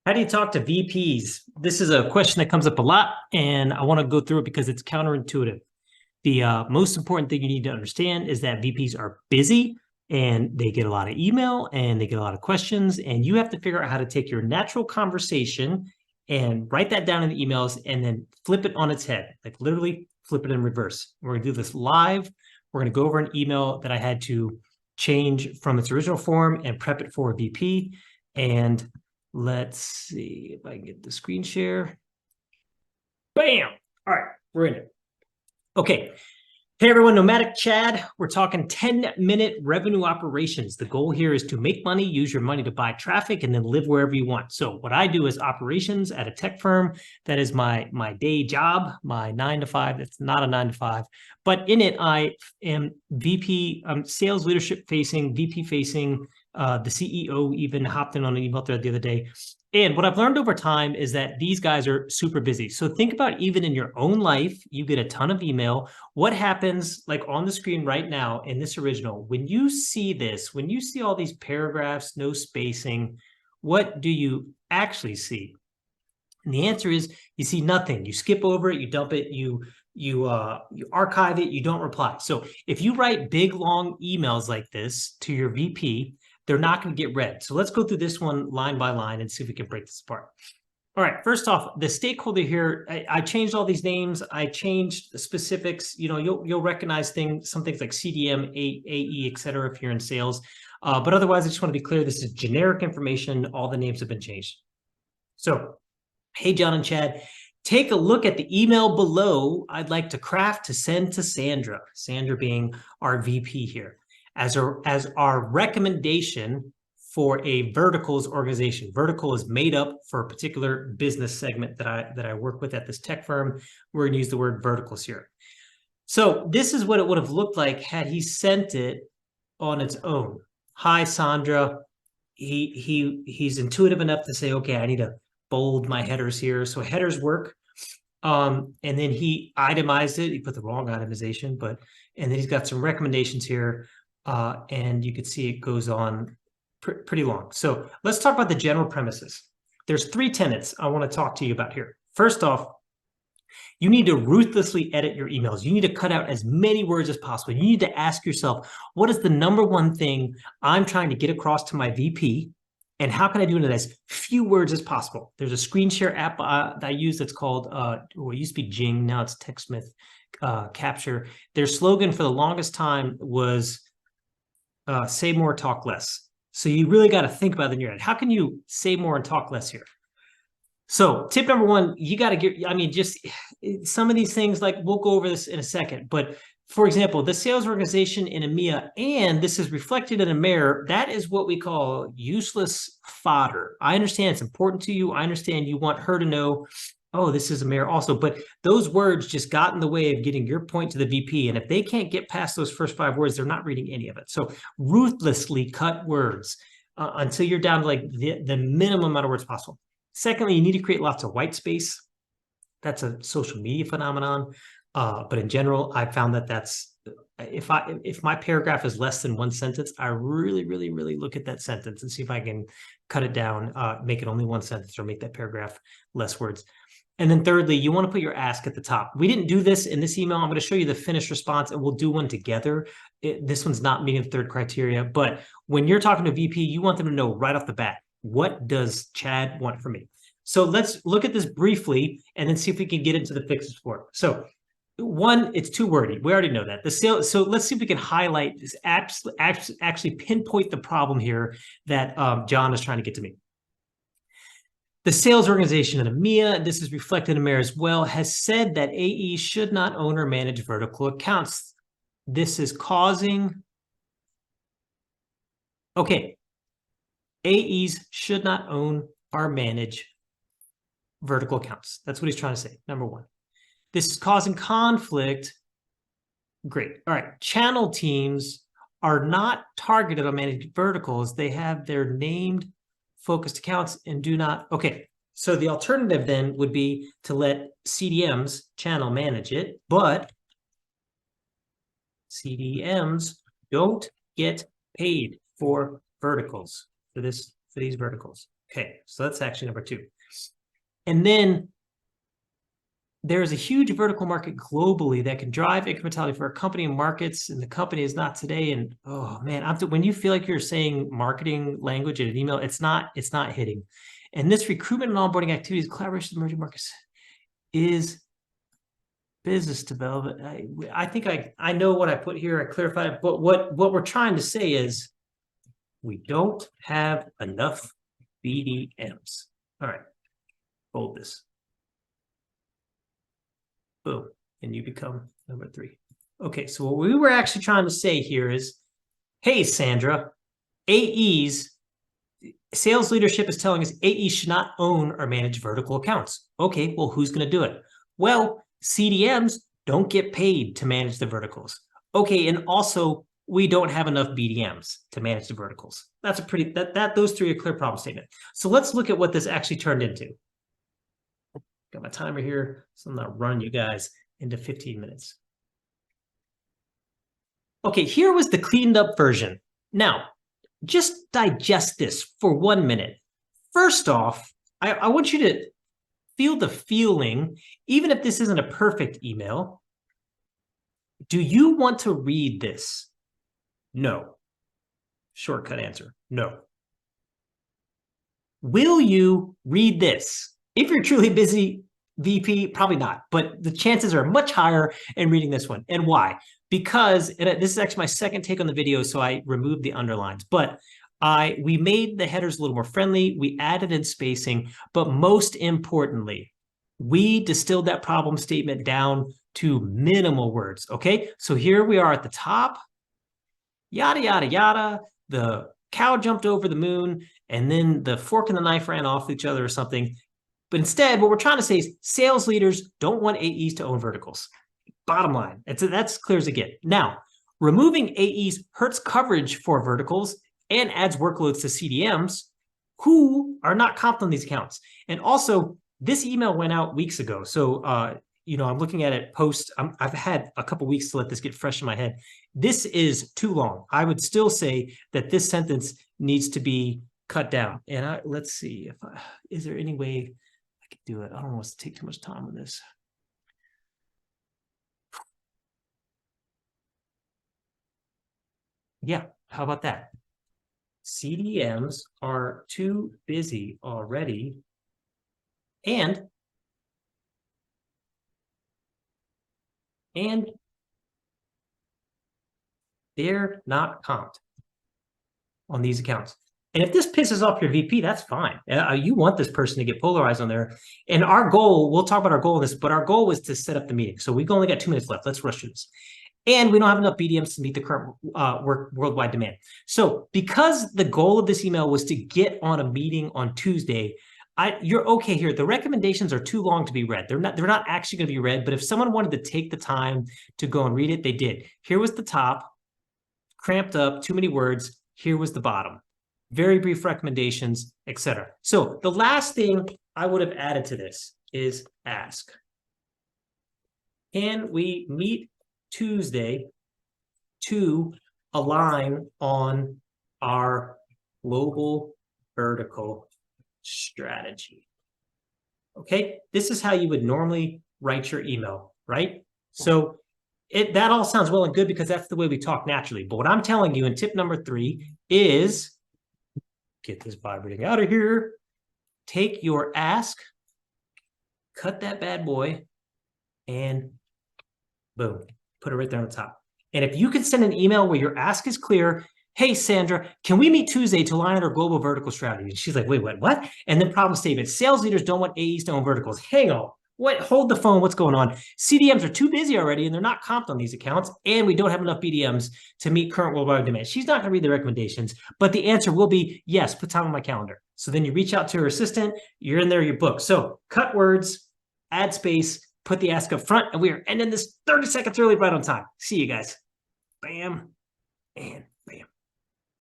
How do you talk to VPs? This is a question that comes up a lot, and I want to go through it because it's counterintuitive. The most important thing you need to understand is that VPs are busy and they get a lot of email and they get a lot of questions, and you have to figure out how to take your natural conversation and write that down in the emails and then flip it on its head, like literally flip it in reverse. We're going to do this live. We're going to go over an email that I had to change from its original form and prep it for a VP. And let's see if I can get the screen share. Bam! All right, we're in it. Okay. Hey everyone, Nomadic Chad. We're talking 10-minute revenue operations. The goal here is to make money, use your money to buy traffic, and then live wherever you want. So what I do is operations at a tech firm. That is my day job, my 9 to 5. That's not a 9 to 5. But in it, I am VP, sales leadership facing, VP facing. The CEO even hopped in on an email thread the other day. And what I've learned over time is that these guys are super busy. So think about even in your own life, you get a ton of email. What happens like on the screen right now in this original, when you see this, when you see all these paragraphs, no spacing, what do you actually see? And the answer is you see nothing. You skip over it, you dump it, you archive it, you don't reply. So if you write big, long emails like this to your VP, they're not going to get read. So let's go through this one line by line and see if we can break this apart. All right, first off, the stakeholder here, I changed all these names. I changed the specifics. You know, you'll recognize some things like CDM, AE, et cetera, if you're in sales. But otherwise, I just want to be clear, this is generic information. All the names have been changed. So, hey, John and Chad, take a look at the email below. I'd like to craft to send to Sandra, Sandra being our VP here, as our recommendation for a verticals organization. Vertical is made up for a particular business segment that I work with at this tech firm. We're going to use the word verticals here. So this is what it would have looked like had he sent it on its own. Hi, Sandra. He's intuitive enough to say, okay, I need to bold my headers here. So headers work. And then he itemized it. He put the wrong itemization, and then he's got some recommendations here. And you can see it goes on pretty long. So let's talk about the general premises. There's 3 tenets I want to talk to you about here. First off, you need to ruthlessly edit your emails. You need to cut out as many words as possible. You need to ask yourself, what is the number one thing I'm trying to get across to my VP? And how can I do it in as few words as possible? There's a screen share app that I use that's called, well, it used to be Jing, now it's TechSmith Capture. Their slogan for the longest time was say more, talk less. So you really got to think about it in your head. How can you say more and talk less here? So tip number 1, you got to get, I mean, just some of these things, like we'll go over this in a second, but for example, the sales organization in EMEA, and this is reflected in a mirror, that is what we call useless fodder. I understand it's important to you. I understand you want her to know, oh, this is a mirror also, but those words just got in the way of getting your point to the VP. And if they can't get past those first 5 words, they're not reading any of it. So ruthlessly cut words until you're down to like the minimum amount of words possible. Secondly, you need to create lots of white space. That's a social media phenomenon. But in general, I found that that's, if my paragraph is less than 1 sentence, I really, really, really look at that sentence and see if I can cut it down, make it only 1 sentence, or make that paragraph less words. And then thirdly, you want to put your ask at the top. We didn't do this in this email. I'm going to show you the finished response, and we'll do one together. This one's not meeting the 3rd criteria, but when you're talking to VP, you want them to know right off the bat, what does Chad want from me? So let's look at this briefly and then see if we can get into the fixes for it. So 1, it's too wordy. We already know that. The sales. So let's see if we can highlight this, actually pinpoint the problem here that John is trying to get to me. The sales organization in EMEA, this is reflected in EMEA as well, has said that AE should not own or manage vertical accounts. This is causing, okay, AEs should not own or manage vertical accounts. That's what he's trying to say, number 1. This is causing conflict. Great. All right. Channel teams are not targeted on managing verticals. They have their named focused accounts and do not. Okay. So the alternative then would be to let CDMs channel manage it, but CDMs don't get paid for verticals, for these verticals. Okay, so that's actually number 2. And then there's a huge vertical market globally that can drive incrementality for a company and markets, and the company is not today. And oh man, when you feel like you're saying marketing language in an email, it's not hitting. And this recruitment and onboarding activities, collaboration with emerging markets is business development. I think I know what I put here. I clarified, but what we're trying to say is we don't have enough BDMs. All right, hold this. Boom, and you become number 3. Okay, so what we were actually trying to say here is, hey, Sandra, AEs, sales leadership is telling us AEs should not own or manage vertical accounts. Okay, well, who's going to do it? Well, CDMs don't get paid to manage the verticals. Okay, and also we don't have enough BDMs to manage the verticals. That's a pretty, those 3 are a clear problem statement. So let's look at what this actually turned into. Got my timer here, so I'm not running you guys into 15 minutes. Okay, here was the cleaned up version. Now, just digest this for 1 minute. First off, I want you to feel the feeling, even if this isn't a perfect email. Do you want to read this? No. Shortcut answer, no. Will you read this? If you're truly busy VP, probably not, but the chances are much higher in reading this one. And why? Because, and this is actually my second take on the video, so I removed the underlines, but we made the headers a little more friendly, we added in spacing, but most importantly, we distilled that problem statement down to minimal words, okay? So here we are at the top, yada, yada, yada, the cow jumped over the moon, and then the fork and the knife ran off each other or something. But instead, what we're trying to say is sales leaders don't want AEs to own verticals. Bottom line, that's clear as it gets. Now, removing AEs hurts coverage for verticals and adds workloads to CDMs who are not comped on these accounts. And also, this email went out weeks ago. So, I'm looking at it post. I've had a couple weeks to let this get fresh in my head. This is too long. I would still say that this sentence needs to be cut down. And let's see, is there any way I could do it? I don't want to take too much time on this. Yeah, how about that? CDMs are too busy already, and they're not comped on these accounts. And if this pisses off your VP, that's fine. You want this person to get polarized on there. And our goal, we'll talk about our goal in this, but our goal was to set up the meeting. So we've only got 2 minutes left. Let's rush through this. And we don't have enough BDMs to meet the current worldwide demand. So because the goal of this email was to get on a meeting on Tuesday, you're okay here. The recommendations are too long to be read. They're not actually going to be read, but if someone wanted to take the time to go and read it, they did. Here was the top, cramped up, too many words. Here was the bottom. Very brief recommendations, etc. So the last thing I would have added to this is ask. Can we meet Tuesday to align on our global vertical strategy? Okay, this is how you would normally write your email, right? So that all sounds well and good because that's the way we talk naturally. But what I'm telling you in tip number 3 is get this vibrating out of here. Take your ask, cut that bad boy, and boom, put it right there on the top. And if you can send an email where your ask is clear, hey, Sandra, can we meet Tuesday to align on our global vertical strategy? And she's like, wait, what? And then problem statement, sales leaders don't want AEs to own verticals. Hang on. What? Hold the phone. What's going on? CDMs are too busy already, and they're not comped on these accounts, and we don't have enough BDMs to meet current worldwide demand. She's not going to read the recommendations, but the answer will be yes, put time on my calendar. So then you reach out to her assistant, you're in there, your book. So cut words, add space, put the ask up front, and we are ending this 30 seconds early right on time. See you guys. Bam, and